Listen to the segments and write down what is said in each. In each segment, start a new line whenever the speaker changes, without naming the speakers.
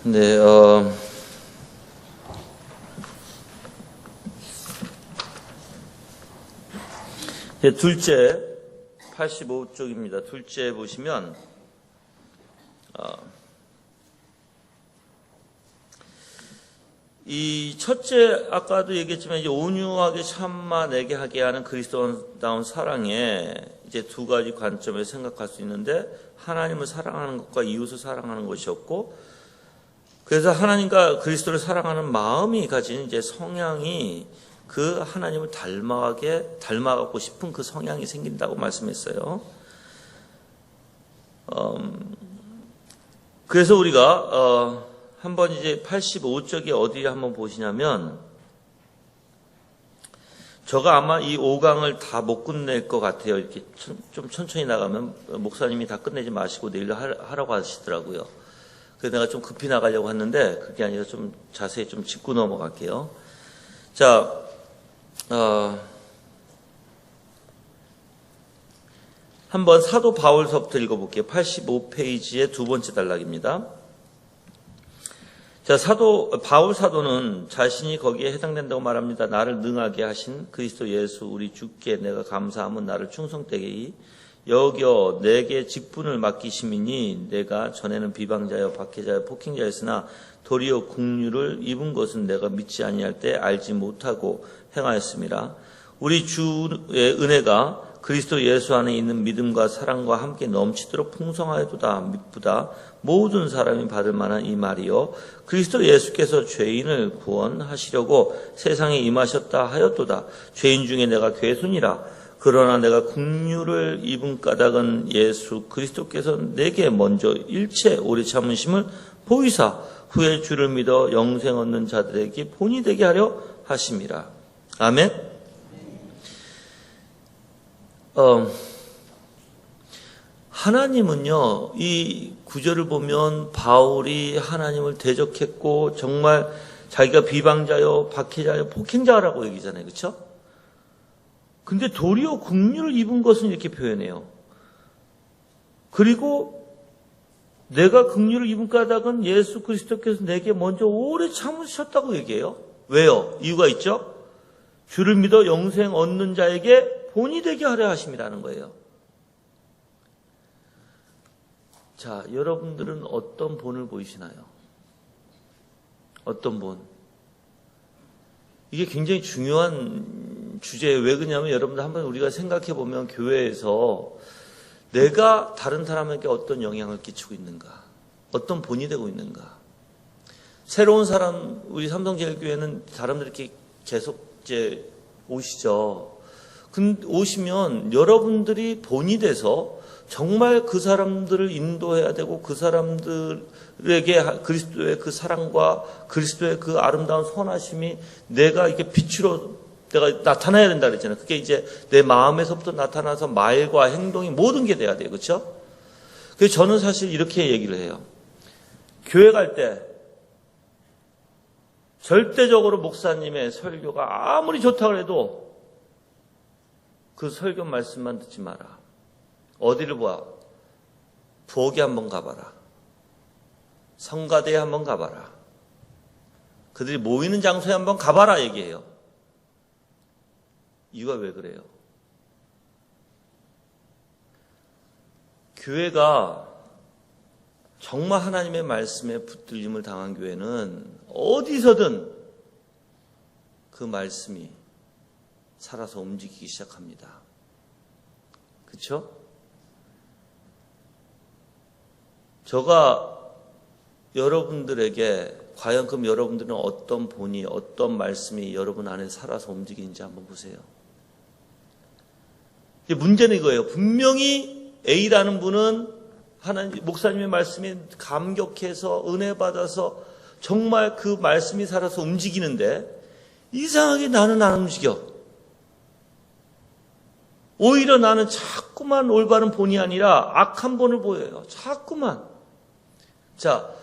네, 둘째 85쪽입니다. 둘째 보시면 이 첫째 아까도 얘기했지만 이제 온유하게 참아내게 하게 하는 그리스도다운 사랑에 이제 두 가지 관점을 생각할 수 있는데, 하나님을 사랑하는 것과 이웃을 사랑하는 것이었고, 그래서 하나님과 그리스도를 사랑하는 마음이 가진 이제 성향이 그 하나님을 닮아가고 싶은 그 성향이 생긴다고 말씀했어요. 그래서 우리가 한번 이제 85쪽이 어디 한번 보시냐면, 저가 아마 이 5강을 다 못 끝낼 것 같아요. 이렇게 좀 천천히 나가면 목사님이 다 끝내지 마시고 내일 하라고 하시더라고요. 그래서 내가 좀 급히 나가려고 했는데 그게 아니라 좀 자세히 좀 짚고 넘어갈게요. 자, 한번 사도 바울서부터 읽어볼게요. 85페이지의 두 번째 단락입니다. 자, 바울 사도는 자신이 거기에 해당된다고 말합니다. 나를 능하게 하신 그리스도 예수 우리 주께 내가 감사함은 나를 충성되게 여겨 내게 직분을 맡기심이니, 내가 전에는 비방자여 박해자여 폭행자였으나 도리어 긍휼을 입은 것은 내가 믿지 아니할 때 알지 못하고 행하였습니다. 우리 주의 은혜가 그리스도 예수 안에 있는 믿음과 사랑과 함께 넘치도록 풍성하여도다 미쁘다 모든 사람이 받을 만한 이 말이요, 그리스도 예수께서 죄인을 구원하시려고 세상에 임하셨다 하였도다. 죄인 중에 내가 괴순이라. 그러나 내가 긍휼을 입은 까닭은 예수 그리스도께서 내게 먼저 일체 오래 참으심을 보이사 후에 주를 믿어 영생 얻는 자들에게 본이 되게 하려 하심이라. 아멘. 하나님은요, 이 구절을 보면 바울이 하나님을 대적했고 정말 자기가 비방자요 박해자요 폭행자라고 얘기잖아요. 그렇죠? 근데 도리어 긍휼을 입은 것은 이렇게 표현해요. 그리고 내가 긍휼을 입은 까닭은 예수 그리스도께서 내게 먼저 오래 참으셨다고 얘기해요. 왜요? 이유가 있죠? 주를 믿어 영생 얻는 자에게 본이 되게 하려 하심이라는 거예요. 자, 여러분들은 어떤 본을 보이시나요? 어떤 본? 이게 굉장히 중요한 주제예요. 왜 그러냐면 여러분들 한번 우리가 생각해 보면 교회에서 내가 다른 사람에게 어떤 영향을 끼치고 있는가, 어떤 본이 되고 있는가. 새로운 사람, 우리 삼성제일교회는 사람들이 이렇게 계속 이제 오시죠. 오시면 여러분들이 본이 돼서 정말 그 사람들을 인도해야 되고, 그 사람들에게 그리스도의 그 사랑과 그리스도의 그 아름다운 선하심이 내가 이게 빛으로 내가 나타나야 된다 그랬잖아요. 그게 이제 내 마음에서부터 나타나서 말과 행동이 모든 게 돼야 돼요. 그렇죠? 그래서 저는 사실 이렇게 얘기를 해요. 교회 갈 때 절대적으로 목사님의 설교가 아무리 좋다고 해도 그 설교 말씀만 듣지 마라. 어디를 봐? 부엌에 한번 가봐라. 성가대에 한번 가봐라. 그들이 모이는 장소에 한번 가봐라 얘기해요. 이유가 왜 그래요? 교회가 정말 하나님의 말씀에 붙들림을 당한 교회는 어디서든 그 말씀이 살아서 움직이기 시작합니다. 그렇죠? 제가 여러분들에게 과연 그럼 여러분들은 어떤 본이, 어떤 말씀이 여러분 안에 살아서 움직이는지 한번 보세요. 문제는 이거예요. 분명히 A라는 분은 하나님 목사님의 말씀에 감격해서 은혜 받아서 정말 그 말씀이 살아서 움직이는데 이상하게 나는 안 움직여. 오히려 나는 자꾸만 올바른 본이 아니라 악한 본을 보여요. 자꾸만. 자,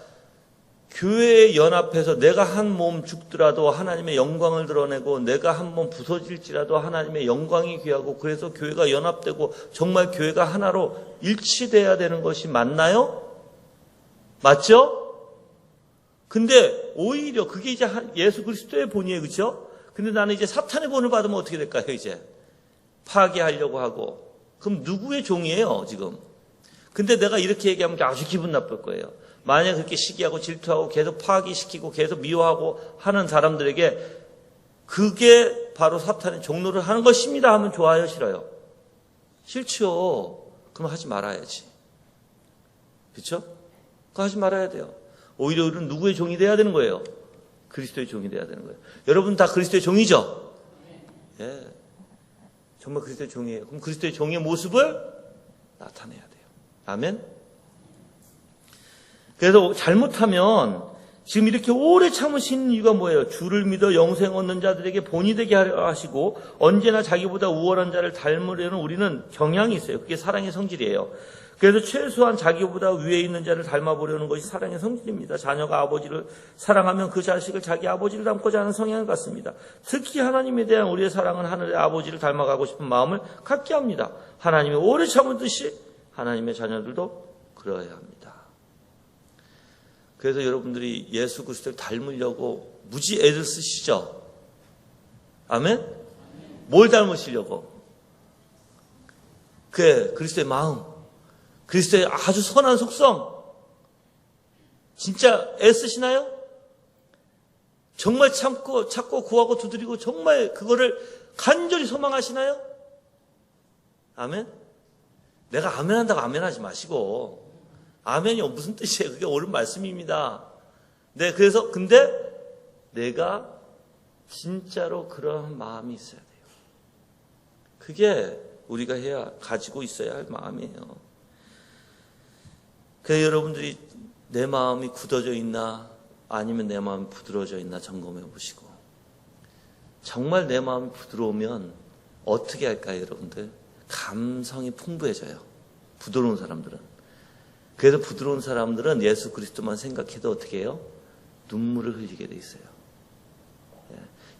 교회의 연합해서 내가 한 몸 죽더라도 하나님의 영광을 드러내고, 내가 한 몸 부서질지라도 하나님의 영광이 귀하고, 그래서 교회가 연합되고 정말 교회가 하나로 일치돼야 되는 것이 맞나요? 맞죠? 근데 오히려 그게 이제 예수 그리스도의 본이에요. 그렇죠? 근데 나는 이제 사탄의 본을 받으면 어떻게 될까요? 이제 파괴하려고 하고. 그럼 누구의 종이에요 지금? 근데 내가 이렇게 얘기하면 아주 기분 나쁠 거예요. 만약 그렇게 시기하고 질투하고 계속 파괴시키고 계속 미워하고 하는 사람들에게 그게 바로 사탄의 종로를 하는 것입니다 하면 좋아요, 싫어요? 싫죠. 그럼 하지 말아야지. 그렇죠? 그거 하지 말아야 돼요. 오히려 우리는 누구의 종이 돼야 되는 거예요? 그리스도의 종이 돼야 되는 거예요. 여러분 다 그리스도의 종이죠? 예. 정말 그리스도의 종이에요. 그럼 그리스도의 종의 모습을 나타내야 돼요. 아멘? 그래서 잘못하면 지금 이렇게 오래 참으신 이유가 뭐예요? 주를 믿어 영생 얻는 자들에게 본이 되게 하려 하시고 언제나 자기보다 우월한 자를 닮으려는 우리는 경향이 있어요. 그게 사랑의 성질이에요. 그래서 최소한 자기보다 위에 있는 자를 닮아보려는 것이 사랑의 성질입니다. 자녀가 아버지를 사랑하면 그 자식을 자기 아버지를 닮고자 하는 성향을 갖습니다. 특히 하나님에 대한 우리의 사랑은 하늘의 아버지를 닮아가고 싶은 마음을 갖게 합니다. 하나님이 오래 참으듯이 하나님의 자녀들도 그러해야 합니다. 그래서 여러분들이 예수 그리스도를 닮으려고 무지 애를 쓰시죠? 아멘? 뭘 닮으시려고? 그리스도의 마음, 그리스도의 아주 선한 속성, 진짜 애쓰시나요? 정말 참고 찾고 구하고 두드리고 정말 그거를 간절히 소망하시나요? 아멘? 내가 아멘 한다고 아멘 하지 마시고, 아멘이 무슨 뜻이에요? 그게 옳은 말씀입니다. 네, 그래서 근데 내가 진짜로 그런 마음이 있어야 돼요. 그게 우리가 가지고 있어야 할 마음이에요. 그래서 여러분들이 내 마음이 굳어져 있나 아니면 내 마음이 부드러워져 있나 점검해 보시고, 정말 내 마음이 부드러우면 어떻게 할까요, 여러분들? 감성이 풍부해져요. 부드러운 사람들은. 그래서 부드러운 사람들은 예수 그리스도만 생각해도 어떻게 해요? 눈물을 흘리게 돼 있어요.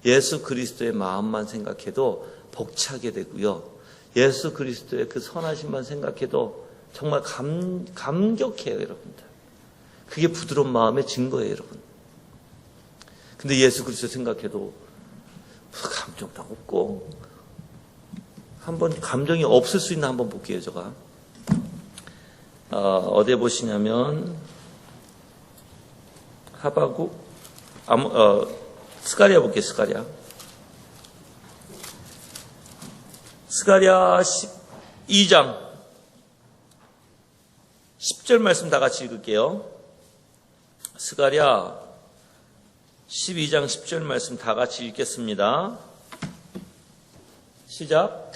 예수 그리스도의 마음만 생각해도 벅차게 되고요. 예수 그리스도의 그 선하심만 생각해도 정말 감격해요, 여러분들. 그게 부드러운 마음의 증거예요, 여러분. 근데 예수 그리스도 생각해도 감정도 없고, 한번 감정이 없을 수 있나 한번 볼게요, 제가. 어디에 보시냐면 하바국 스가랴 볼게요. 스가랴 12장 10절 말씀 다 같이 읽을게요. 스가랴 12장 10절 말씀 다 같이 읽겠습니다. 시작.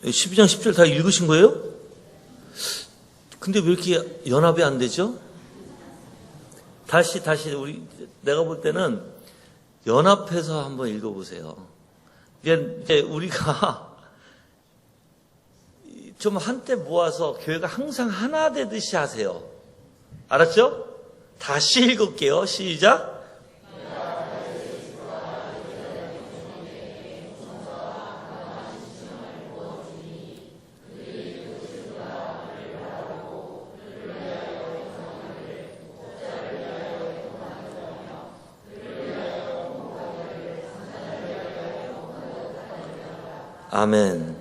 네, 12장 10절 다 읽으신 거예요? 근데 왜 이렇게 연합이 안 되죠? 다시 내가 볼 때는 연합해서 한번 읽어보세요. 이제 우리가 좀 한때 모아서 교회가 항상 하나 되듯이 하세요. 알았죠? 다시 읽을게요. 시작. 아멘.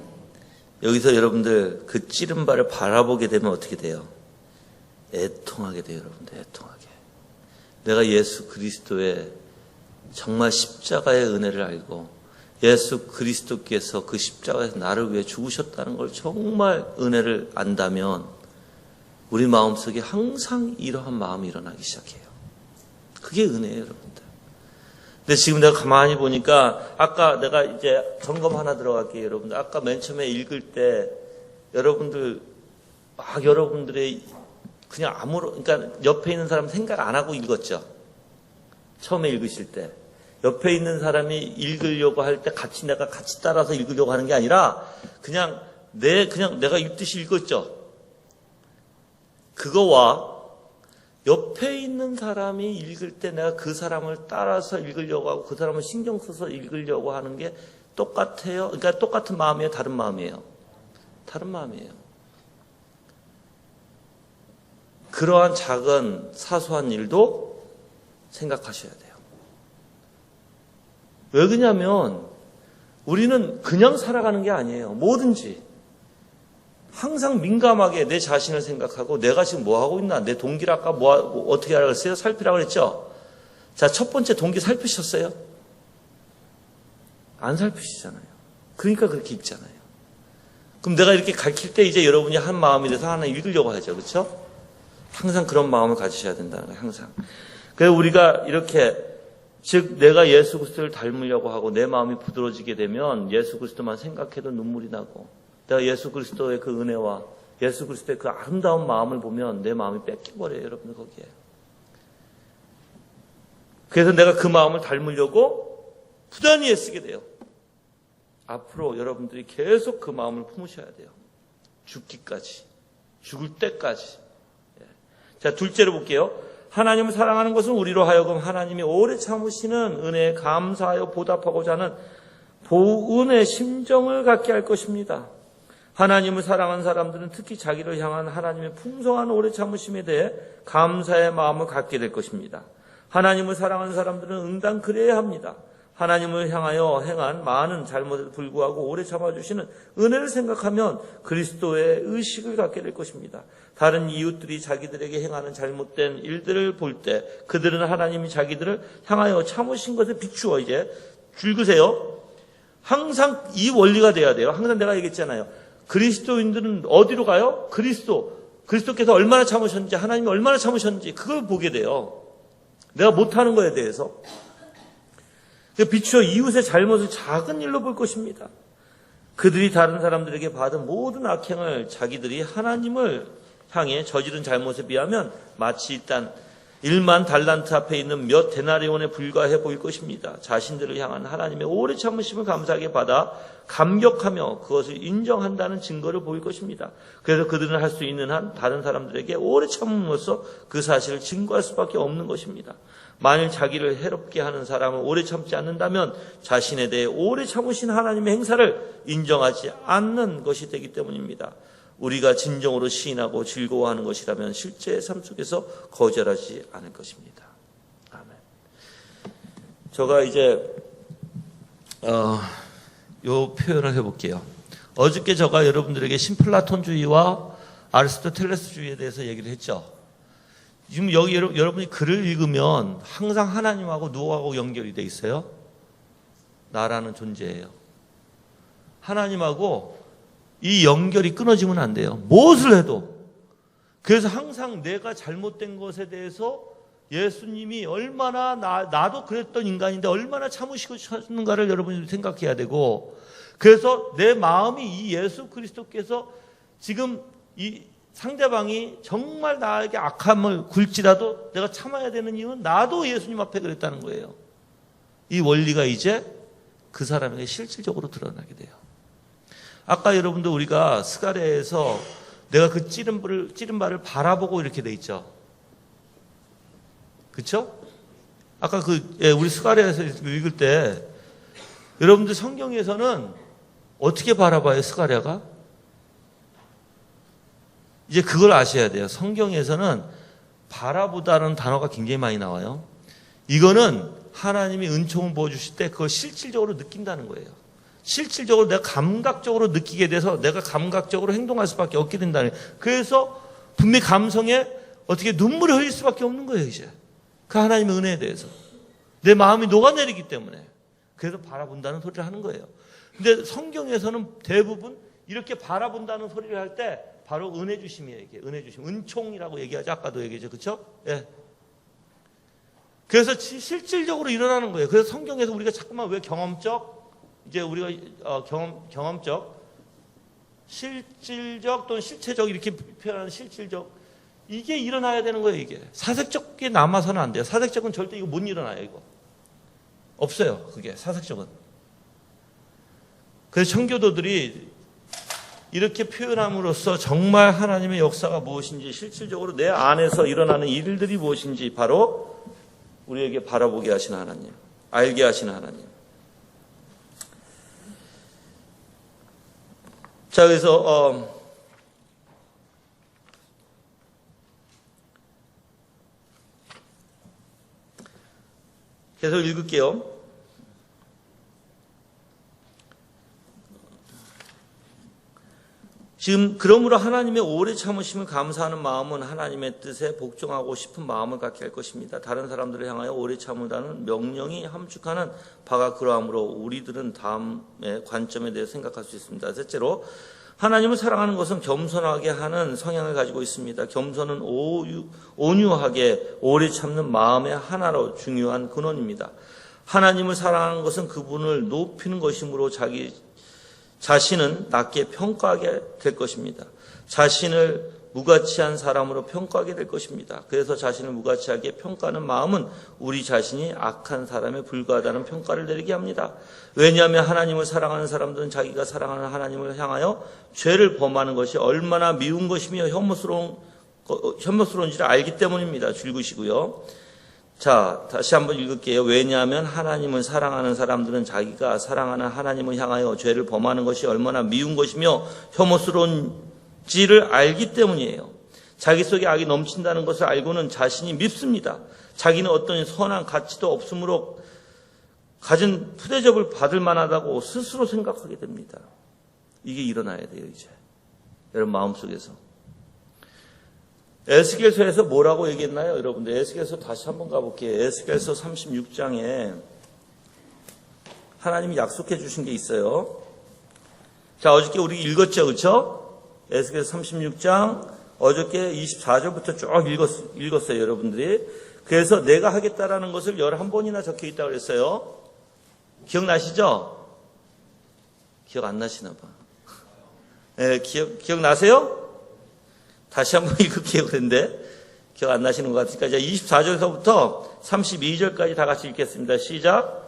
여기서 여러분들 그 찌른 발을 바라보게 되면 어떻게 돼요? 애통하게 돼요, 여러분들. 애통하게. 내가 예수 그리스도의 정말 십자가의 은혜를 알고 예수 그리스도께서 그 십자가에서 나를 위해 죽으셨다는 걸 정말 은혜를 안다면 우리 마음속에 항상 이러한 마음이 일어나기 시작해요. 그게 은혜예요, 여러분들. 근데 지금 내가 가만히 보니까 아까 내가 이제 점검 하나 들어갈게요, 여러분들. 아까 맨 처음에 읽을 때 여러분들 막 여러분들의 그냥 그러니까 옆에 있는 사람 생각 안 하고 읽었죠. 처음에 읽으실 때 옆에 있는 사람이 읽으려고 할 때 내가 같이 따라서 읽으려고 하는 게 아니라 그냥 내가 읽듯이 읽었죠. 그거와 옆에 있는 사람이 읽을 때 내가 그 사람을 따라서 읽으려고 하고 그 사람을 신경 써서 읽으려고 하는 게 똑같아요. 그러니까 똑같은 마음이에요? 다른 마음이에요? 다른 마음이에요. 그러한 작은 사소한 일도 생각하셔야 돼요. 왜 그러냐면 우리는 그냥 살아가는 게 아니에요. 뭐든지 항상 민감하게 내 자신을 생각하고 내가 지금 뭐 하고 있나, 내 동기를 아까 어떻게 하라고 했어요? 살피라고 그랬죠? 자, 첫 번째 동기 살피셨어요? 안 살피시잖아요. 그러니까 그렇게 읽잖아요. 그럼 내가 이렇게 가르칠 때 이제 여러분이 한 마음이 돼서 하나 읽으려고 하죠. 그렇죠? 항상 그런 마음을 가지셔야 된다는 거예요. 항상. 그래서 우리가 이렇게 즉 내가 예수 그리스도를 닮으려고 하고 내 마음이 부드러워지게 되면 예수 그리스도만 생각해도 눈물이 나고 내가 예수 그리스도의 그 은혜와 예수 그리스도의 그 아름다운 마음을 보면 내 마음이 뺏겨버려요. 여러분들 거기에. 그래서 내가 그 마음을 닮으려고 부단히 애쓰게 돼요. 앞으로 여러분들이 계속 그 마음을 품으셔야 돼요. 죽기까지. 죽을 때까지. 자, 둘째로 볼게요. 하나님을 사랑하는 것은 우리로 하여금 하나님이 오래 참으시는 은혜에 감사하여 보답하고자 하는 보은의 심정을 갖게 할 것입니다. 하나님을 사랑하는 사람들은 특히 자기를 향한 하나님의 풍성한 오래 참으심에 대해 감사의 마음을 갖게 될 것입니다. 하나님을 사랑하는 사람들은 응당 그래야 합니다. 하나님을 향하여 행한 많은 잘못에도 불구하고 오래 참아주시는 은혜를 생각하면 그리스도의 의식을 갖게 될 것입니다. 다른 이웃들이 자기들에게 행하는 잘못된 일들을 볼 때 그들은 하나님이 자기들을 향하여 참으신 것에 비추어 이제 읽으세요. 항상 이 원리가 돼야 돼요. 항상 내가 얘기했잖아요. 그리스도인들은 어디로 가요? 그리스도께서 얼마나 참으셨는지, 하나님이 얼마나 참으셨는지 그걸 보게 돼요. 내가 못하는 거에 대해서. 비추어 이웃의 잘못을 작은 일로 볼 것입니다. 그들이 다른 사람들에게 받은 모든 악행을 자기들이 하나님을 향해 저지른 잘못에 비하면 마치 일단 1만 달란트 앞에 있는 몇 데나리온에 불과해 보일 것입니다. 자신들을 향한 하나님의 오래 참으심을 감사하게 받아 감격하며 그것을 인정한다는 증거를 보일 것입니다. 그래서 그들은 할 수 있는 한 다른 사람들에게 오래 참음으로써 그 사실을 증거할 수밖에 없는 것입니다. 만일 자기를 해롭게 하는 사람을 오래 참지 않는다면 자신에 대해 오래 참으신 하나님의 행사를 인정하지 않는 것이 되기 때문입니다. 우리가 진정으로 시인하고 즐거워하는 것이라면 실제 삶 속에서 거절하지 않을 것입니다. 아멘. 제가 이제 요 표현을 해볼게요. 어저께 제가 여러분들에게 신플라톤주의와 아리스토텔레스주의에 대해서 얘기를 했죠. 지금 여기 여러분이 글을 읽으면 항상 하나님하고 누구하고 연결이 돼 있어요? 나라는 존재예요. 하나님하고 이 연결이 끊어지면 안 돼요. 무엇을 해도. 그래서 항상 내가 잘못된 것에 대해서 예수님이 얼마나 나도 그랬던 인간인데 얼마나 참으시는가를 여러분이 생각해야 되고, 그래서 내 마음이 이 예수 그리스도께서 지금 이 상대방이 정말 나에게 악함을 굴지라도 내가 참아야 되는 이유는 나도 예수님 앞에 그랬다는 거예요. 이 원리가 이제 그 사람에게 실질적으로 드러나게 돼요. 아까 여러분들 우리가 스가랴에서 내가 그 찌른 발을 바라보고 이렇게 돼 있죠. 그렇죠? 아까 우리 스가랴에서 읽을 때 여러분들 성경에서는 어떻게 바라봐요, 스가랴가? 이제 그걸 아셔야 돼요. 성경에서는 바라보다는 단어가 굉장히 많이 나와요. 이거는 하나님이 은총을 부어주실 때 그걸 실질적으로 느낀다는 거예요. 실질적으로 내가 감각적으로 느끼게 돼서 내가 감각적으로 행동할 수밖에 없게 된다는 거예요. 그래서 분명히 감성에 어떻게 눈물이 흘릴 수밖에 없는 거예요, 이제. 그 하나님의 은혜에 대해서. 내 마음이 녹아내리기 때문에. 그래서 바라본다는 소리를 하는 거예요. 근데 성경에서는 대부분 이렇게 바라본다는 소리를 할 때 바로 은혜 주심이에요, 이게. 은혜 주심. 은총이라고 얘기하죠. 아까도 얘기했죠. 그렇죠? 예. 그래서 실질적으로 일어나는 거예요. 그래서 성경에서 우리가 자꾸만 왜 경험적, 이제 우리가 경험적, 실질적 또는 실체적 이렇게 표현하는 실질적, 이게 일어나야 되는 거예요, 이게. 사색적이 남아서는 안 돼요. 사색적은 절대 이거 못 일어나요, 이거. 없어요, 그게. 사색적은. 그래서 청교도들이 이렇게 표현함으로써 정말 하나님의 역사가 무엇인지, 실질적으로 내 안에서 일어나는 일들이 무엇인지 바로 우리에게 바라보게 하시는 하나님, 알게 하시는 하나님. 자, 그래서 계속 읽을게요. 지금 그러므로 하나님의 오래 참으심을 감사하는 마음은 하나님의 뜻에 복종하고 싶은 마음을 갖게 할 것입니다. 다른 사람들을 향하여 오래 참으라는 명령이 함축하는 바가 그러하므로 우리들은 다음의 관점에 대해 생각할 수 있습니다. 셋째로, 하나님을 사랑하는 것은 겸손하게 하는 성향을 가지고 있습니다. 겸손은 온유하게 오래 참는 마음의 하나로 중요한 근원입니다. 하나님을 사랑하는 것은 그분을 높이는 것이므로 자신은 낮게 평가하게 될 것입니다. 자신을 무가치한 사람으로 평가하게 될 것입니다. 그래서 자신을 무가치하게 평가하는 마음은 우리 자신이 악한 사람에 불과하다는 평가를 내리게 합니다. 왜냐하면 하나님을 사랑하는 사람들은 자기가 사랑하는 하나님을 향하여 죄를 범하는 것이 얼마나 미운 것이며 혐오스러운지를 알기 때문입니다. 줄이시고요. 자, 다시 한번 읽을게요. 왜냐하면 하나님을 사랑하는 사람들은 자기가 사랑하는 하나님을 향하여 죄를 범하는 것이 얼마나 미운 것이며 혐오스러운지를 알기 때문이에요. 자기 속에 악이 넘친다는 것을 알고는 자신이 밉습니다. 자기는 어떤 선한 가치도 없으므로 가진 푸대접을 받을 만하다고 스스로 생각하게 됩니다. 이게 일어나야 돼요, 이제. 여러분 마음속에서. 에스겔서에서 뭐라고 얘기했나요? 여러분들 에스겔서 다시 한번 가볼게요. 에스겔서 36장에 하나님이 약속해 주신 게 있어요. 자, 어저께 우리 읽었죠, 그렇죠? 에스겔서 36장 어저께 24절부터 쭉 읽었어요, 여러분들이. 그래서 내가 하겠다라는 것을 11번이나 적혀 있다고 그랬어요. 기억나시죠? 기억 안 나시나 봐. 네, 기억나세요? 다시 한번 읽을게요. 그런데 기억 안 나시는 것 같으니까 이제 24절서부터 32절까지 다 같이 읽겠습니다. 시작.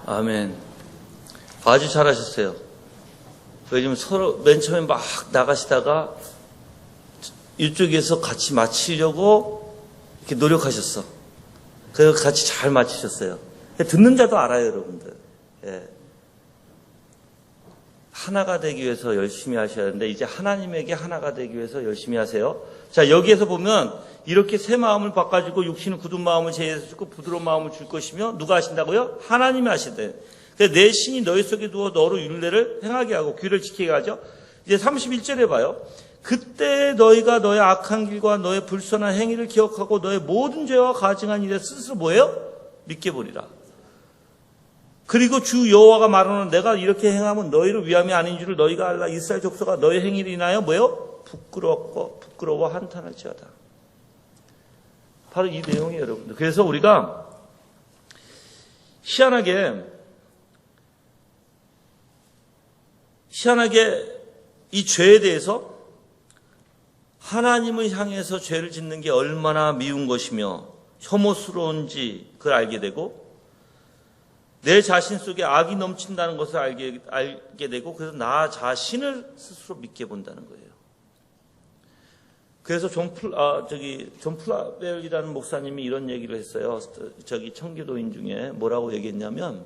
아멘. 아주 잘하셨어요. 요즘 서로 맨 처음에 막 나가시다가 이쪽에서 같이 마치려고 이렇게 노력하셨어. 그래서 같이 잘 마치셨어요. 듣는 자도 알아요, 여러분들. 예. 하나가 되기 위해서 열심히 하셔야 하는데 이제 하나님에게 하나가 되기 위해서 열심히 하세요. 자, 여기에서 보면 이렇게 새 마음을 바꿔주고 육신은 굳은 마음을 제해서 주고 부드러운 마음을 줄 것이며 누가 하신다고요? 하나님이 하신대요. 내 신이 너희 속에 두어 너로 율례를 행하게 하고 귀를 지키게 하죠. 이제 31절에 봐요. 그때 너희가 너의 악한 길과 너의 불선한 행위를 기억하고 너의 모든 죄와 가증한 일에 스스로 뭐예요? 믿게 보리라. 그리고 주 여호와가 말하는 내가 이렇게 행하면 너희를 위함이 아닌 줄을 너희가 알라. 이스라엘 족속아 너희 행위를 인하여 뭐예요? 부끄러워 한탄할지어다. 바로 이 내용이에요, 여러분들. 그래서 우리가 희한하게 이 죄에 대해서 하나님을 향해서 죄를 짓는 게 얼마나 미운 것이며 혐오스러운지 그걸 알게 되고, 내 자신 속에 악이 넘친다는 것을 알게 되고, 그래서 나 자신을 스스로 믿게 본다는 거예요. 그래서 존 플라벨이라는 목사님이 이런 얘기를 했어요. 청교도인 중에 뭐라고 얘기했냐면,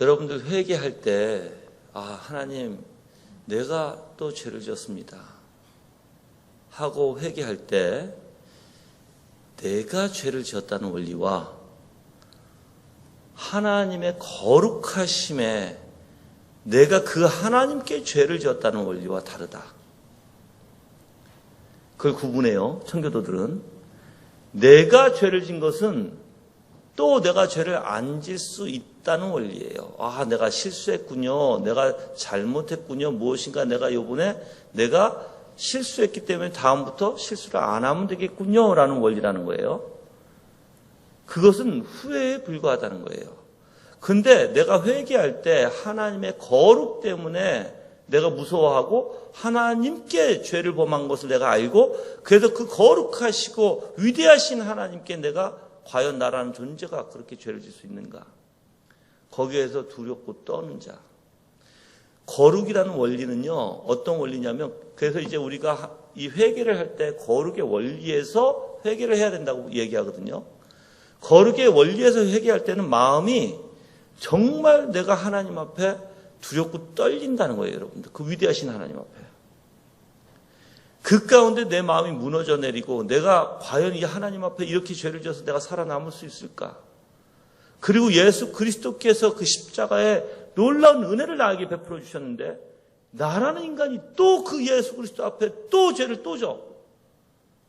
여러분들 회개할 때, 하나님, 내가 또 죄를 지었습니다 하고 회개할 때, 내가 죄를 지었다는 원리와 하나님의 거룩하심에 내가 그 하나님께 죄를 지었다는 원리와 다르다. 그걸 구분해요. 청교도들은. 내가 죄를 진 것은 또 내가 죄를 안 질 수 있다는 원리예요. 내가 실수했군요. 내가 잘못했군요. 무엇인가 내가 이번에 내가 실수했기 때문에 다음부터 실수를 안 하면 되겠군요. 라는 원리라는 거예요. 그것은 후회에 불과하다는 거예요. 근데 내가 회개할 때 하나님의 거룩 때문에 내가 무서워하고 하나님께 죄를 범한 것을 내가 알고, 그래서 그 거룩하시고 위대하신 하나님께 내가 과연 나라는 존재가 그렇게 죄를 질 수 있는가? 거기에서 두렵고 떠는 자. 거룩이라는 원리는요, 어떤 원리냐면, 그래서 이제 우리가 이 회개를 할 때 거룩의 원리에서 회개를 해야 된다고 얘기하거든요. 거룩의 원리에서 회개할 때는 마음이 정말 내가 하나님 앞에 두렵고 떨린다는 거예요, 여러분들. 그 위대하신 하나님 앞에. 그 가운데 내 마음이 무너져 내리고, 내가 과연 이 하나님 앞에 이렇게 죄를 지어서 내가 살아남을 수 있을까? 그리고 예수 그리스도께서 그 십자가에 놀라운 은혜를 나에게 베풀어 주셨는데, 나라는 인간이 또 그 예수 그리스도 앞에 또 죄를 또 져.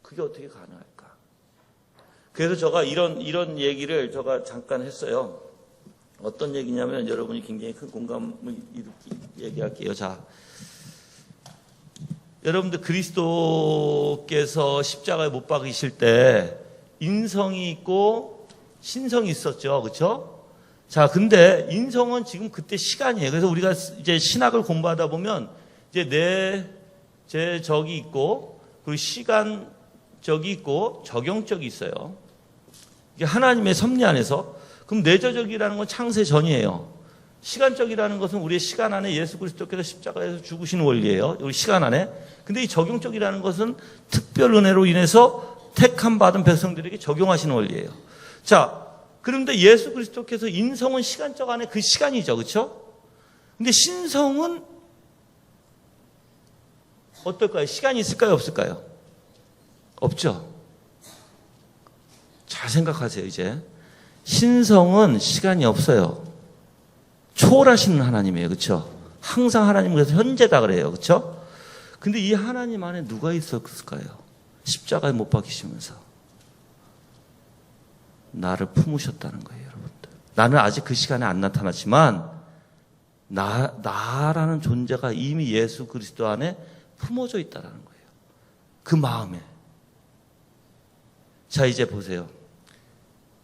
그게 어떻게 가능할까? 그래서 제가 이런 얘기를 제가 잠깐 했어요. 어떤 얘기냐면, 여러분이 굉장히 큰 공감을 얘기할게요. 자, 여러분들 그리스도께서 십자가에 못 박히실 때 인성이 있고 신성이 있었죠. 그렇죠? 자, 근데 인성은 지금 그때 시간이에요. 그래서 우리가 이제 신학을 공부하다 보면 이제 제 적이 있고, 그리고 시간적이 있고 적용적이 있어요. 이게 하나님의 섭리 안에서. 그럼 내저적이라는 건 창세 전이에요. 시간적이라는 것은 우리의 시간 안에 예수 그리스도께서 십자가에서 죽으신 원리예요. 우리 시간 안에. 근데 이 적용적이라는 것은 특별 은혜로 인해서 택함 받은 백성들에게 적용하시는 원리예요. 자, 그런데 예수 그리스도께서 인성은 시간적 안에 그 시간이죠. 그렇죠? 근데 신성은 어떨까요? 시간이 있을까요? 없을까요? 없죠. 잘 생각하세요, 이제. 신성은 시간이 없어요. 초월하시는 하나님이에요. 그렇죠? 항상 하나님은 그래서 현재다 그래요. 그렇죠? 근데 이 하나님 안에 누가 있었을까요? 십자가에 못 박히시면서 나를 품으셨다는 거예요, 여러분들. 나는 아직 그 시간에 안 나타났지만 나라는 존재가 이미 예수 그리스도 안에 품어져 있다는 거예요. 그 마음에. 자, 이제 보세요.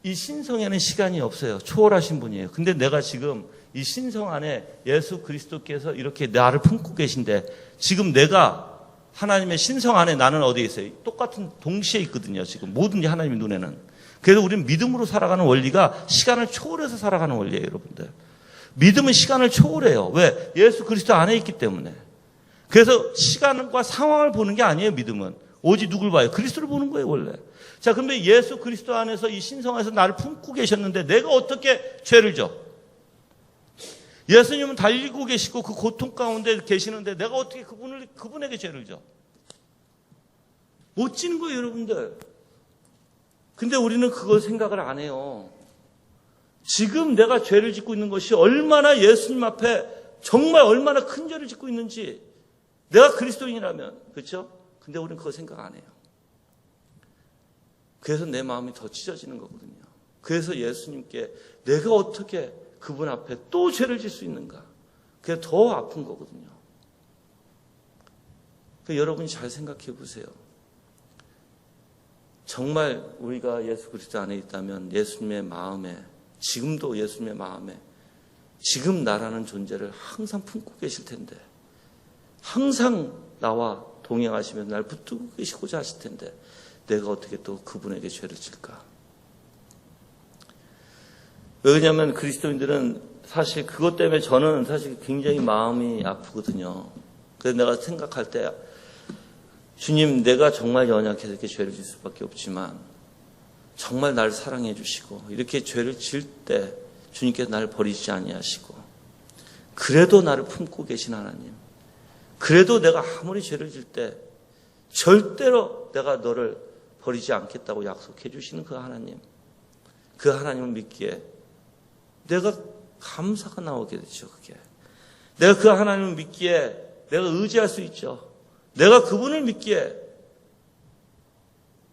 이 신성에는 시간이 없어요. 초월하신 분이에요. 근데 내가 지금 이 신성 안에 예수 그리스도께서 이렇게 나를 품고 계신데, 지금 내가 하나님의 신성 안에 나는 어디에 있어요? 똑같은 동시에 있거든요. 지금 모든 게 하나님의 눈에는. 그래서 우리는 믿음으로 살아가는 원리가 시간을 초월해서 살아가는 원리예요, 여러분들. 믿음은 시간을 초월해요. 왜? 예수 그리스도 안에 있기 때문에. 그래서 시간과 상황을 보는 게 아니에요, 믿음은. 오직 누굴 봐요? 그리스도를 보는 거예요, 원래. 자, 근데 예수 그리스도 안에서 이 신성에서 나를 품고 계셨는데 내가 어떻게 죄를 져? 예수님은 달리고 계시고 그 고통 가운데 계시는데 내가 어떻게 그분에게 죄를 져? 못 지는 거예요, 여러분들. 근데 우리는 그걸 생각을 안 해요. 지금 내가 죄를 짓고 있는 것이 얼마나 예수님 앞에 정말 얼마나 큰 죄를 짓고 있는지, 내가 그리스도인이라면, 그렇죠? 근데 우리는 그걸 생각 안 해요. 그래서 내 마음이 더 찢어지는 거거든요. 그래서 예수님께 내가 어떻게 그분 앞에 또 죄를 질 수 있는가? 그게 더 아픈 거거든요. 그러니까 여러분이 잘 생각해 보세요. 정말 우리가 예수 그리스도 안에 있다면 예수님의 마음에 지금도 예수님의 마음에 지금 나라는 존재를 항상 품고 계실 텐데, 항상 나와 동행하시면서 날 붙들고 계시고자 하실 텐데 내가 어떻게 또 그분에게 죄를 질까? 왜냐하면 그리스도인들은 사실 그것 때문에 저는 사실 굉장히 마음이 아프거든요. 그래서 내가 생각할 때 주님, 내가 정말 연약해서 이렇게 죄를 질 수밖에 없지만 정말 나를 사랑해 주시고 이렇게 죄를 질 때 주님께서 나를 버리지 아니하시고 그래도 나를 품고 계신 하나님, 그래도 내가 아무리 죄를 질 때 절대로 내가 너를 버리지 않겠다고 약속해 주시는 그 하나님, 그 하나님을 믿기에 내가 감사가 나오게 되죠. 그게 내가 그 하나님을 믿기에 내가 의지할 수 있죠. 내가 그분을 믿기에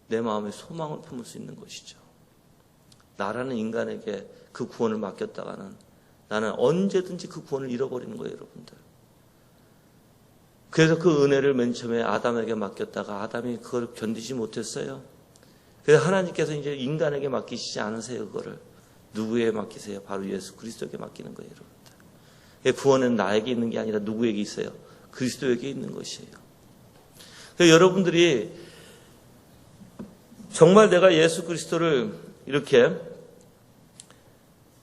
내 마음에 소망을 품을 수 있는 것이죠. 나라는 인간에게 그 구원을 맡겼다가는 나는 언제든지 그 구원을 잃어버리는 거예요, 여러분들. 그래서 그 은혜를 맨 처음에 아담에게 맡겼다가 아담이 그걸 견디지 못했어요. 그래서 하나님께서 이제 인간에게 맡기시지 않으세요. 그거를 누구에게 맡기세요? 바로 예수 그리스도에게 맡기는 거예요, 여러분들. 구원은 나에게 있는 게 아니라 누구에게 있어요? 그리스도에게 있는 것이에요. 그래서 여러분들이 정말 내가 예수 그리스도를 이렇게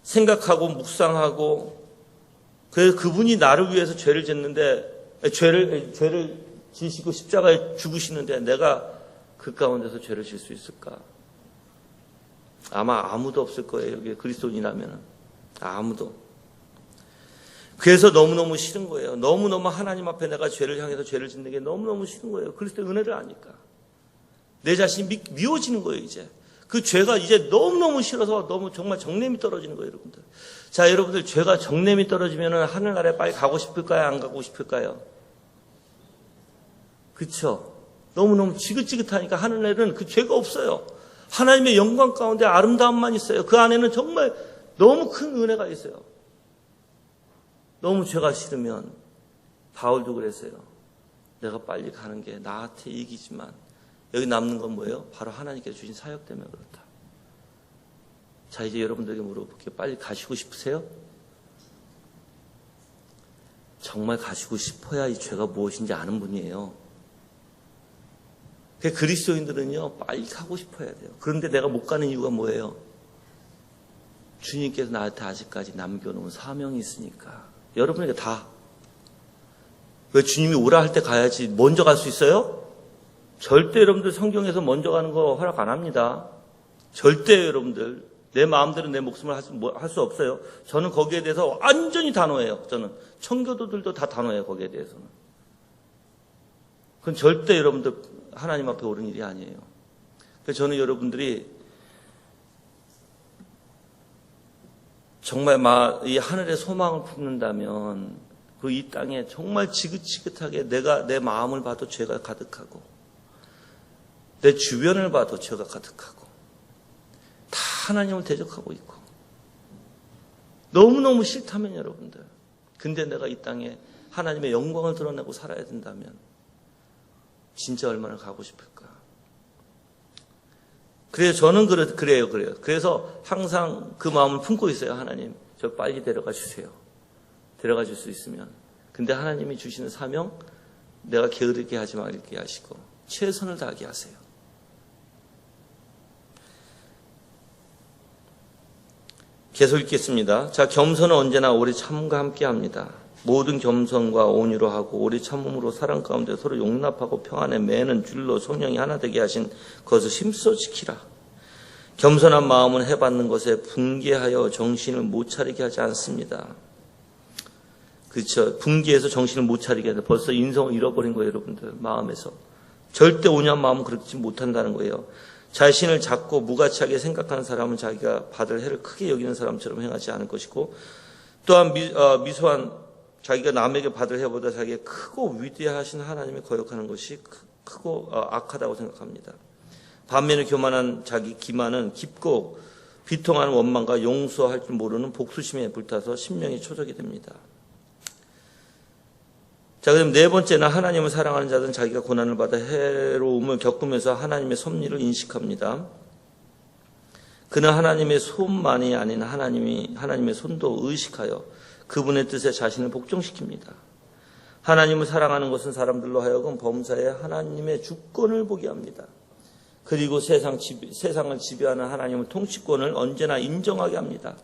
생각하고 묵상하고 그래서 그분이 나를 위해서 죄를 짓는데 죄를 지시고 십자가에 죽으시는데 내가 그 가운데서 죄를 질 수 있을까? 아마 아무도 없을 거예요. 여기 그리스도인이라면 아무도. 그래서 너무너무 싫은 거예요. 너무너무 하나님 앞에 내가 죄를 향해서 죄를 짓는 게 너무너무 싫은 거예요. 그리스도의 은혜를 아니까. 내 자신이 미워지는 거예요, 이제. 그 죄가 이제 너무너무 싫어서 너무 정말 정념이 떨어지는 거예요, 여러분들. 자, 여러분들 죄가 정념이 떨어지면 하늘나라에 빨리 가고 싶을까요? 안 가고 싶을까요? 그쵸? 너무너무 지긋지긋하니까 하늘나라는 그 죄가 없어요. 하나님의 영광 가운데 아름다움만 있어요. 그 안에는 정말 너무 큰 은혜가 있어요. 너무 죄가 싫으면 바울도 그랬어요. 내가 빨리 가는 게 나한테 이익이지만 여기 남는 건 뭐예요? 바로 하나님께서 주신 사역 때문에 그렇다. 자, 이제 여러분들에게 물어볼게요. 빨리 가시고 싶으세요? 정말 가시고 싶어야 이 죄가 무엇인지 아는 분이에요. 그리스도인들은요, 빨리 가고 싶어야 돼요. 그런데 내가 못 가는 이유가 뭐예요? 주님께서 나한테 아직까지 남겨놓은 사명이 있으니까. 여러분에게 다. 왜 주님이 오라 할 때 가야지 먼저 갈 수 있어요? 절대 여러분들 성경에서 먼저 가는 거 허락 안 합니다. 절대 여러분들. 내 마음대로 내 목숨을 할 수 없어요. 저는 거기에 대해서 완전히 단호해요. 저는. 청교도들도 다 단호해요. 거기에 대해서는. 그건 절대 여러분들 하나님 앞에 옳은 일이 아니에요. 그래서 저는 여러분들이 정말 이 하늘의 소망을 품는다면 그 이 땅에 정말 지긋지긋하게 내가 내 마음을 봐도 죄가 가득하고 내 주변을 봐도 죄가 가득하고 다 하나님을 대적하고 있고 너무너무 싫다면 여러분들, 근데 내가 이 땅에 하나님의 영광을 드러내고 살아야 된다면 진짜 얼마나 가고 싶을까? 그래서 저는 그래요. 그래서 항상 그 마음을 품고 있어요. 하나님, 저 빨리 데려가 주세요. 데려가 줄 수 있으면. 근데 하나님이 주시는 사명, 내가 게으르게 하지 말게 하시고 최선을 다하게 하세요. 계속 읽겠습니다. 자, 겸손은 언제나 오래 참음과 함께 합니다. 모든 겸손과 온유로 하고 오래 참음으로 사랑 가운데 서로 용납하고 평안에 매는 줄로 성령이 하나 되게 하신 것을 힘써 지키라. 겸손한 마음은 해받는 것에 분개하여 정신을 못 차리게 하지 않습니다. 그렇죠. 분개해서 정신을 못 차리게 하다. 벌써 인성을 잃어버린 거예요, 여러분들. 마음에서. 절대 온유한 마음은 그렇지 못한다는 거예요. 자신을 작고 무가치하게 생각하는 사람은 자기가 받을 해를 크게 여기는 사람처럼 행하지 않을 것이고, 또한 미소한 자기가 남에게 받을 해보다 자기가 크고 위대하신 하나님을 거역하는 것이 크고 악하다고 생각합니다. 반면에 교만한 자기 기만은 깊고 비통하는 원망과 용서할 줄 모르는 복수심에 불타서 심령이 초적이 됩니다. 자, 그럼 네 번째는 하나님을 사랑하는 자들은 자기가 고난을 받아 해로움을 겪으면서 하나님의 섭리를 인식합니다. 그는 하나님의 손만이 아닌 하나님의 손도 의식하여 그분의 뜻에 자신을 복종시킵니다. 하나님을 사랑하는 것은 사람들로 하여금 범사에 하나님의 주권을 보게 합니다. 그리고 세상을 지배하는 하나님의 통치권을 언제나 인정하게 합니다.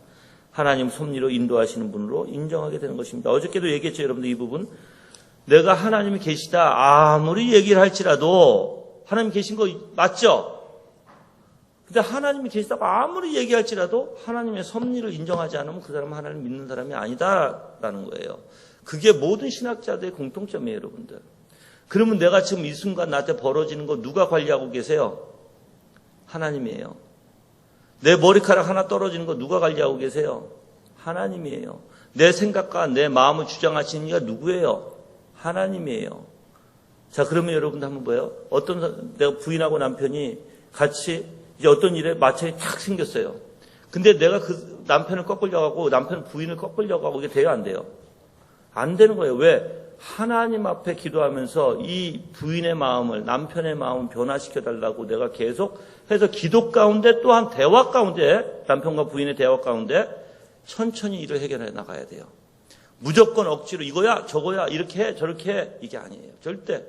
하나님 섭리로 인도하시는 분으로 인정하게 되는 것입니다. 어저께도 얘기했죠, 여러분들. 이 부분. 내가 하나님이 계시다 아무리 얘기를 할지라도 하나님 계신 거 맞죠? 근데 하나님이 계시다고 아무리 얘기할지라도 하나님의 섭리를 인정하지 않으면 그 사람은 하나님 믿는 사람이 아니다라는 거예요. 그게 모든 신학자들의 공통점이에요, 여러분들. 그러면 내가 지금 이 순간 나한테 벌어지는 거 누가 관리하고 계세요? 하나님이에요. 내 머리카락 하나 떨어지는 거 누가 관리하고 계세요? 하나님이에요. 내 생각과 내 마음을 주장하시는 이가 누구예요? 하나님이에요. 자, 그러면 여러분들 한번 봐요. 내가 부인하고 남편이 같이 이제 어떤 일에 마찰이 탁 생겼어요. 근데 내가 그 남편을 꺾으려고 하고 남편 부인을 꺾으려고 하고 이게 돼요, 안 돼요? 안 되는 거예요. 왜? 하나님 앞에 기도하면서 이 부인의 마음을, 남편의 마음을 변화시켜달라고 내가 계속 해서 기도 가운데 또한 대화 가운데, 남편과 부인의 대화 가운데 천천히 일을 해결해 나가야 돼요. 무조건 억지로 이거야 저거야 이렇게 해 저렇게 해 이게 아니에요. 절대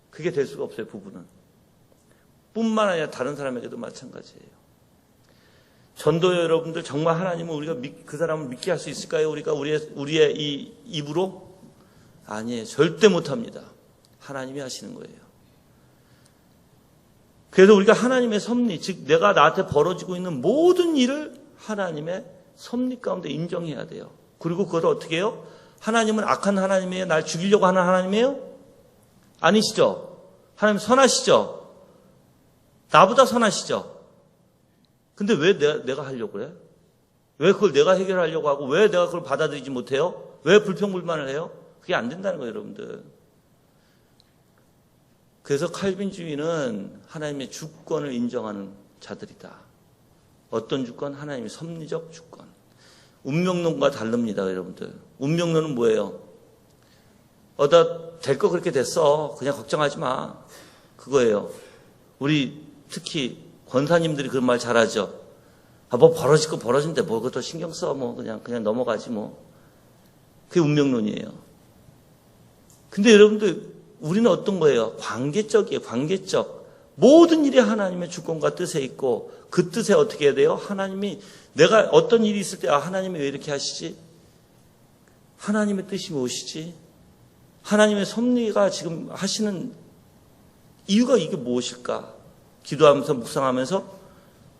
그게 될 수가 없어요. 부부는. 뿐만 아니라 다른 사람에게도 마찬가지예요. 전도 여러분들 정말 하나님은 우리가 그 사람을 믿게 할 수 있을까요? 우리가 우리의 이 입으로? 아니에요. 절대 못합니다. 하나님이 하시는 거예요. 그래서 우리가 하나님의 섭리, 즉 내가 나한테 벌어지고 있는 모든 일을 하나님의 섭리 가운데 인정해야 돼요. 그리고 그걸 어떻게 해요? 하나님은 악한 하나님이에요? 날 죽이려고 하는 하나님이에요? 아니시죠? 하나님 선하시죠? 나보다 선하시죠? 근데 왜 내가 하려고 그래? 왜 그걸 내가 해결하려고 하고 왜 내가 그걸 받아들이지 못해요? 왜 불평불만을 해요? 그게 안 된다는 거예요, 여러분들. 그래서 칼빈주의는 하나님의 주권을 인정하는 자들이다. 어떤 주권? 하나님의 섭리적 주권. 운명론과 다릅니다, 여러분들. 운명론은 뭐예요? 될 거 그렇게 됐어. 그냥 걱정하지 마. 그거예요. 우리 특히 권사님들이 그런 말 잘하죠. 뭐 벌어질 거 벌어진대. 뭐 그것도 신경 써. 뭐 그냥 넘어가지 뭐. 그게 운명론이에요. 근데 여러분들 우리는 어떤 거예요? 관계적이에요. 관계적. 모든 일이 하나님의 주권과 뜻에 있고 그 뜻에 어떻게 해야 돼요? 하나님이 내가 어떤 일이 있을 때 하나님이 왜 이렇게 하시지? 하나님의 뜻이 무엇이지? 하나님의 섭리가 지금 하시는 이유가 이게 무엇일까? 기도하면서 묵상하면서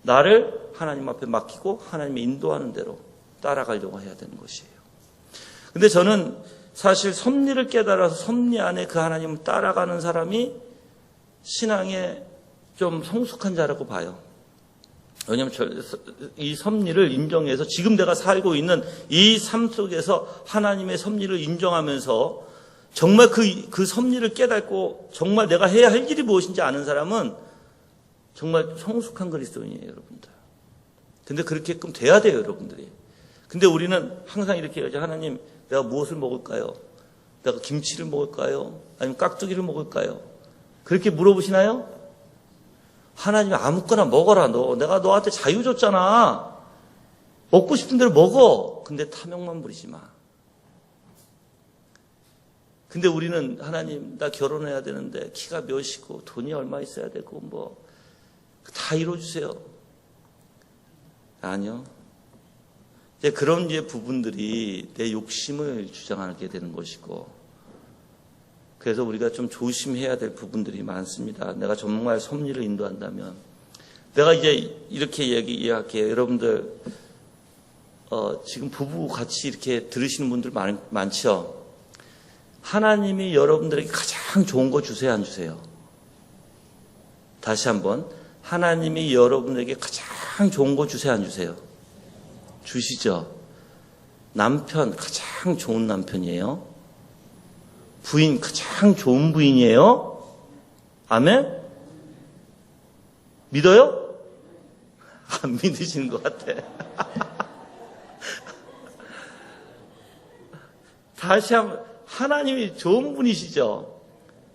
나를 하나님 앞에 맡기고 하나님의 인도하는 대로 따라가려고 해야 되는 것이에요. 근데 저는 사실 섭리를 깨달아서 섭리 안에 그 하나님을 따라가는 사람이 신앙에 좀 성숙한 자라고 봐요. 왜냐하면 이 섭리를 인정해서 지금 내가 살고 있는 이 삶 속에서 하나님의 섭리를 인정하면서 정말 그 섭리를 깨닫고 정말 내가 해야 할 일이 무엇인지 아는 사람은 정말 성숙한 그리스도인이에요, 여러분들. 근데 그렇게끔 돼야 돼요, 여러분들이. 근데 우리는 항상 이렇게 해야죠. 하나님, 내가 무엇을 먹을까요? 내가 김치를 먹을까요? 아니면 깍두기를 먹을까요? 그렇게 물어보시나요? 하나님이 아무거나 먹어라. 내가 너한테 자유 줬잖아. 먹고 싶은 대로 먹어. 근데 탐욕만 부리지 마. 근데 우리는 하나님, 나 결혼해야 되는데 키가 몇이고 돈이 얼마 있어야 되고 뭐 다 이루어주세요. 아니요. 이제 그런 부분들이 내 욕심을 주장하게 되는 것이고, 그래서 우리가 좀 조심해야 될 부분들이 많습니다. 내가 정말 섭리를 인도한다면. 내가 이제 이렇게 얘기할게요. 여러분들, 지금 부부 같이 이렇게 들으시는 분들 많죠? 하나님이 여러분들에게 가장 좋은 거 주세요, 안 주세요? 다시 한번. 하나님이 여러분에게 가장 좋은 거 주세요, 안 주세요? 주시죠. 남편 가장 좋은 남편이에요. 부인 가장 좋은 부인이에요. 아멘? 믿어요? 안 믿으시는 것 같아. 다시 한번, 하나님이 좋은 분이시죠.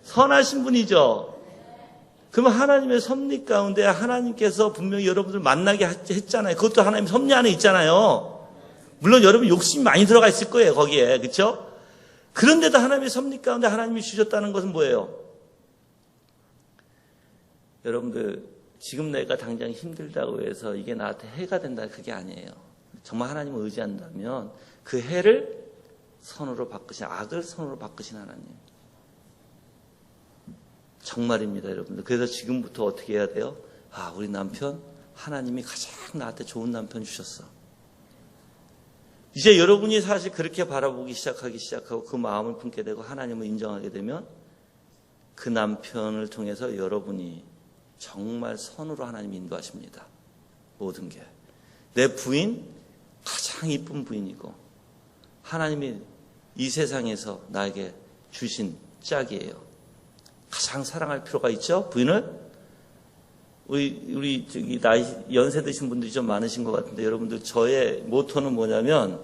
선하신 분이죠. 그러면 하나님의 섭리 가운데 하나님께서 분명히 여러분들 만나게 했잖아요. 그것도 하나님 섭리 안에 있잖아요. 물론 여러분 욕심이 많이 들어가 있을 거예요, 거기에. 그렇죠? 그런데도 하나님의 섭리 가운데 하나님이 주셨다는 것은 뭐예요? 여러분들, 지금 내가 당장 힘들다고 해서 이게 나한테 해가 된다, 그게 아니에요. 정말 하나님을 의지한다면 그 해를 선으로 바꾸신, 악을 선으로 바꾸신 하나님. 정말입니다, 여러분들. 그래서 지금부터 어떻게 해야 돼요? 우리 남편, 하나님이 가장 나한테 좋은 남편 주셨어. 이제 여러분이 사실 그렇게 바라보기 시작하고 그 마음을 품게 되고 하나님을 인정하게 되면 그 남편을 통해서 여러분이 정말 선으로 하나님이 인도하십니다. 모든 게. 내 부인, 가장 이쁜 부인이고 하나님이 이 세상에서 나에게 주신 짝이에요. 가장 사랑할 필요가 있죠, 부인을? 우리 나이 연세 드신 분들이 좀 많으신 것 같은데 여러분들, 저의 모토는 뭐냐면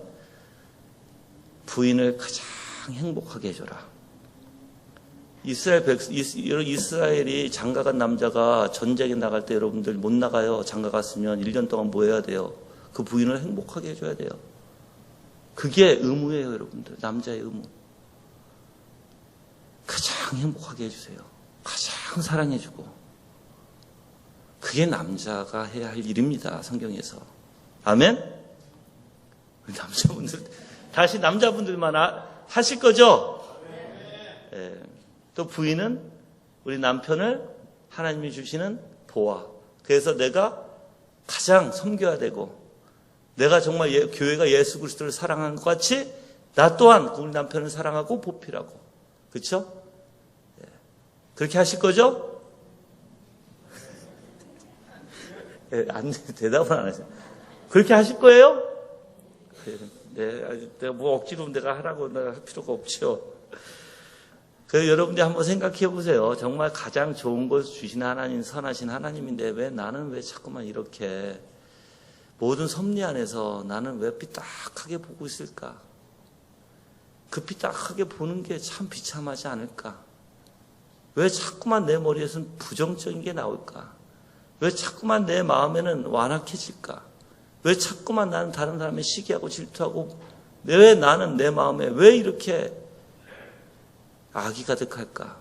부인을 가장 행복하게 해줘라. 이스라엘이 장가간 남자가 전쟁에 나갈 때 여러분들 못 나가요. 장가 갔으면 1년 동안 뭐 해야 돼요? 그 부인을 행복하게 해줘야 돼요. 그게 의무예요, 여러분들. 남자의 의무. 가장 행복하게 해주세요. 가장 사랑해주고. 그게 남자가 해야 할 일입니다, 성경에서. 아멘? 남자분들, 다시 남자분들만 하실 거죠? 예. 또 부인은 우리 남편을 하나님이 주시는 보아. 그래서 내가 가장 섬겨야 되고, 내가 정말 교회가 예수 그리스도를 사랑하는 것 같이 나 또한 우리 남편을 사랑하고 보필하고. 그렇죠? 예. 그렇게 하실 거죠? 예, 대답을 안 하세요. 그렇게 하실 거예요? 네, 내가 뭐 억지로 내가 하라고 내가 할 필요가 없죠. 그래서 여러분들이 한번 생각해 보세요. 정말 가장 좋은 것을 주신 하나님, 선하신 하나님인데 왜 나는 왜 자꾸만 이렇게 모든 섭리 안에서 나는 왜 삐딱하게 보고 있을까? 그 삐딱하게 보는 게 참 비참하지 않을까? 왜 자꾸만 내 머리에서는 부정적인 게 나올까? 왜 자꾸만 내 마음에는 완악해질까? 왜 자꾸만 나는 다른 사람의 시기하고 질투하고 왜 나는 내 마음에 왜 이렇게 악이 가득할까?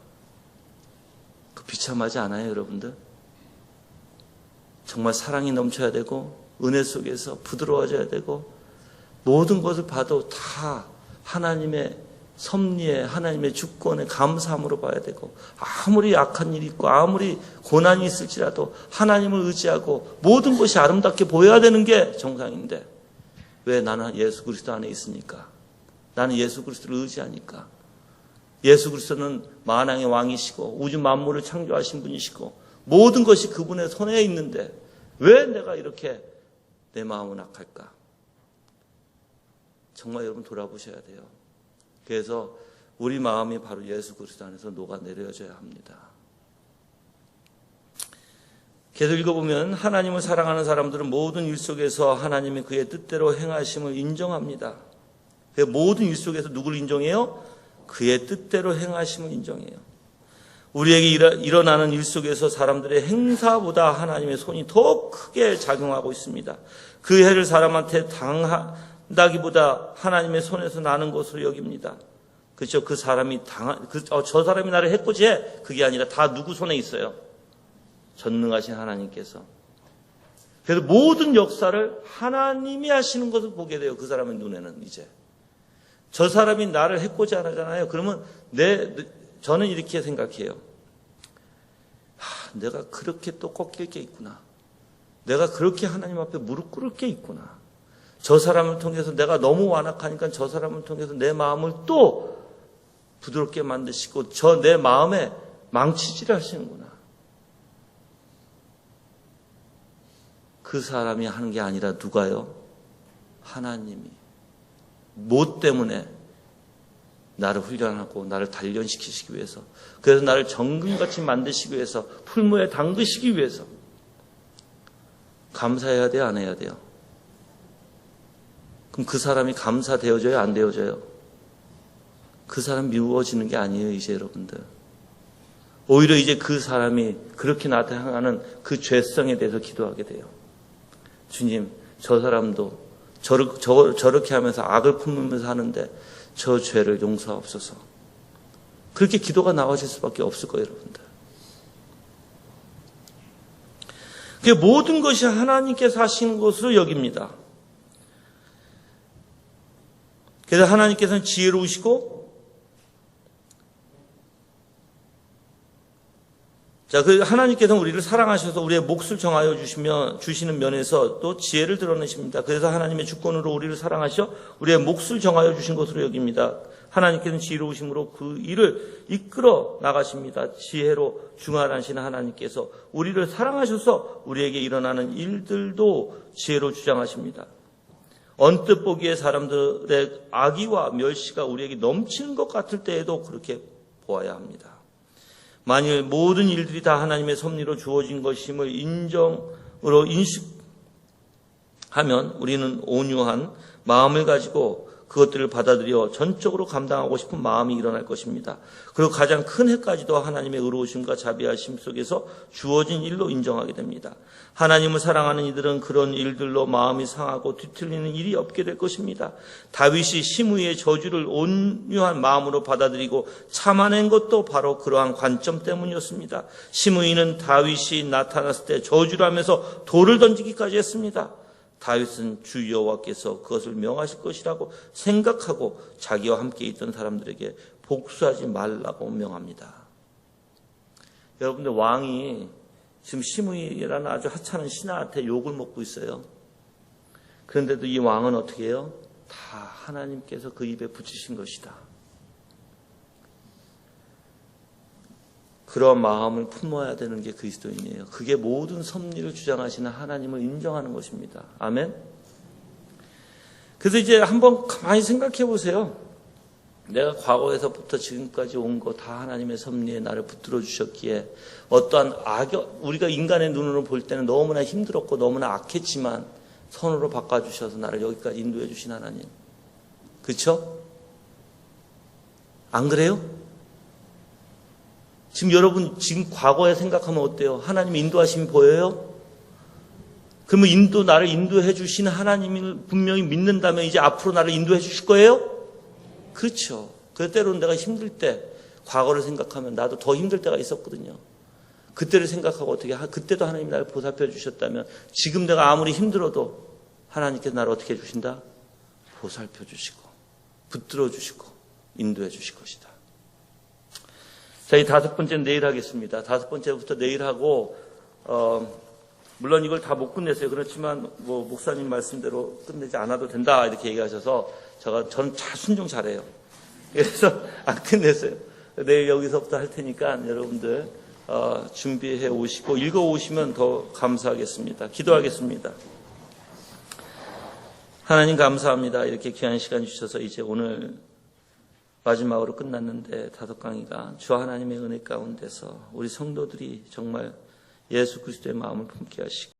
그 비참하지 않아요, 여러분들? 정말 사랑이 넘쳐야 되고 은혜 속에서 부드러워져야 되고 모든 것을 봐도 다 하나님의 섭리에 하나님의 주권에 감사함으로 봐야 되고 아무리 악한 일이 있고 아무리 고난이 있을지라도 하나님을 의지하고 모든 것이 아름답게 보여야 되는 게 정상인데 왜 나는 예수 그리스도 안에 있으니까? 나는 예수 그리스도를 의지하니까. 예수 그리스도는 만왕의 왕이시고 우주 만물을 창조하신 분이시고 모든 것이 그분의 손에 있는데 왜 내가 이렇게 내 마음은 악할까? 정말 여러분 돌아보셔야 돼요. 그래서 우리 마음이 바로 예수 그리스도 안에서 녹아내려져야 합니다. 계속 읽어보면 하나님을 사랑하는 사람들은 모든 일 속에서 하나님이 그의 뜻대로 행하심을 인정합니다. 모든 일 속에서 누구를 인정해요? 그의 뜻대로 행하심을 인정해요. 우리에게 일어나는 일 속에서 사람들의 행사보다 하나님의 손이 더 크게 작용하고 있습니다. 그 해를 사람한테 당한다기보다 하나님의 손에서 나는 것으로 여깁니다. 그렇죠? 그 사람이 저 사람이 나를 해코지해. 그게 아니라 다 누구 손에 있어요? 전능하신 하나님께서. 그래서 모든 역사를 하나님이 하시는 것을 보게 돼요. 그 사람의 눈에는 이제. 저 사람이 나를 해코지 안 하잖아요. 그러면 저는 이렇게 생각해요. 내가 그렇게 또 꺾일 게 있구나. 내가 그렇게 하나님 앞에 무릎 꿇을 게 있구나. 저 사람을 통해서 내가 너무 완악하니까 저 사람을 통해서 내 마음을 또 부드럽게 만드시고 내 마음에 망치질 하시는구나. 그 사람이 하는 게 아니라 누가요? 하나님이. 뭐 때문에? 나를 훈련하고 나를 단련시키시기 위해서, 그래서 나를 정금같이 만드시기 위해서, 풀무에 담그시기 위해서. 감사해야 돼요, 안 해야 돼요? 그럼 그 사람이 감사되어져요, 안 되어져요? 그 사람 미워지는 게 아니에요, 이제 여러분들. 오히려 이제 그 사람이 그렇게 나한테 향하는 그 죄성에 대해서 기도하게 돼요. 주님, 저 사람도 저렇게 하면서 악을 품으면서 하는데 저 죄를 용서하옵소서. 그렇게 기도가 나와질 수밖에 없을 거예요, 여러분들. 그 모든 것이 하나님께서 하시는 것으로 여깁니다. 그래서 하나님께서는 지혜로우시고, 하나님께서는 우리를 사랑하셔서 우리의 몫을 정하여 주시는 면에서 또 지혜를 드러내십니다. 그래서 하나님의 주권으로 우리를 사랑하셔 우리의 몫을 정하여 주신 것으로 여깁니다. 하나님께서는 지혜로우심으로 그 일을 이끌어 나가십니다. 지혜로 중환하시는 하나님께서 우리를 사랑하셔서 우리에게 일어나는 일들도 지혜로 주장하십니다. 언뜻 보기에 사람들의 악의와 멸시가 우리에게 넘치는 것 같을 때에도 그렇게 보아야 합니다. 만일 모든 일들이 다 하나님의 섭리로 주어진 것임을 인식하면 우리는 온유한 마음을 가지고 그것들을 받아들여 전적으로 감당하고 싶은 마음이 일어날 것입니다. 그리고 가장 큰 해까지도 하나님의 의로우심과 자비하심 속에서 주어진 일로 인정하게 됩니다. 하나님을 사랑하는 이들은 그런 일들로 마음이 상하고 뒤틀리는 일이 없게 될 것입니다. 다윗이 시므이의 저주를 온유한 마음으로 받아들이고 참아낸 것도 바로 그러한 관점 때문이었습니다. 시므이는 다윗이 나타났을 때 저주를 하면서 돌을 던지기까지 했습니다. 다윗은 주 여호와께서 그것을 명하실 것이라고 생각하고 자기와 함께 있던 사람들에게 복수하지 말라고 명합니다. 여러분들, 왕이 지금 시므이라는 아주 하찮은 신하한테 욕을 먹고 있어요. 그런데도 이 왕은 어떻게 해요? 다 하나님께서 그 입에 붙이신 것이다. 그런 마음을 품어야 되는 게 그리스도인이에요. 그게 모든 섭리를 주장하시는 하나님을 인정하는 것입니다. 아멘. 그래서 이제 한번 가만히 생각해 보세요. 내가 과거에서부터 지금까지 온 거 다 하나님의 섭리에 나를 붙들어 주셨기에 어떠한 우리가 인간의 눈으로 볼 때는 너무나 힘들었고 너무나 악했지만 선으로 바꿔주셔서 나를 여기까지 인도해 주신 하나님. 그렇죠? 안 그래요? 지금 여러분, 지금 과거에 생각하면 어때요? 하나님의 인도하심이 보여요? 그러면 나를 인도해 주시는 하나님을 분명히 믿는다면 이제 앞으로 나를 인도해 주실 거예요? 그렇죠. 그래서 때로는 내가 힘들 때 과거를 생각하면 나도 더 힘들 때가 있었거든요. 그때를 생각하고 그때도 하나님이 나를 보살펴 주셨다면 지금 내가 아무리 힘들어도 하나님께서 나를 어떻게 해주신다? 보살펴 주시고 붙들어 주시고 인도해 주실 것이다. 자, 이 5번째는 내일 하겠습니다. 5번째부터 내일 하고, 물론 이걸 다 못 끝냈어요. 그렇지만, 목사님 말씀대로 끝내지 않아도 된다, 이렇게 얘기하셔서, 전 순종 잘해요. 그래서 안 끝냈어요. 내일 여기서부터 할 테니까 여러분들, 준비해 오시고, 읽어 오시면 더 감사하겠습니다. 기도하겠습니다. 하나님 감사합니다. 이렇게 귀한 시간 주셔서 이제 오늘 마지막으로 끝났는데 5강의가 주 하나님의 은혜 가운데서 우리 성도들이 정말 예수 그리스도의 마음을 품게 하시고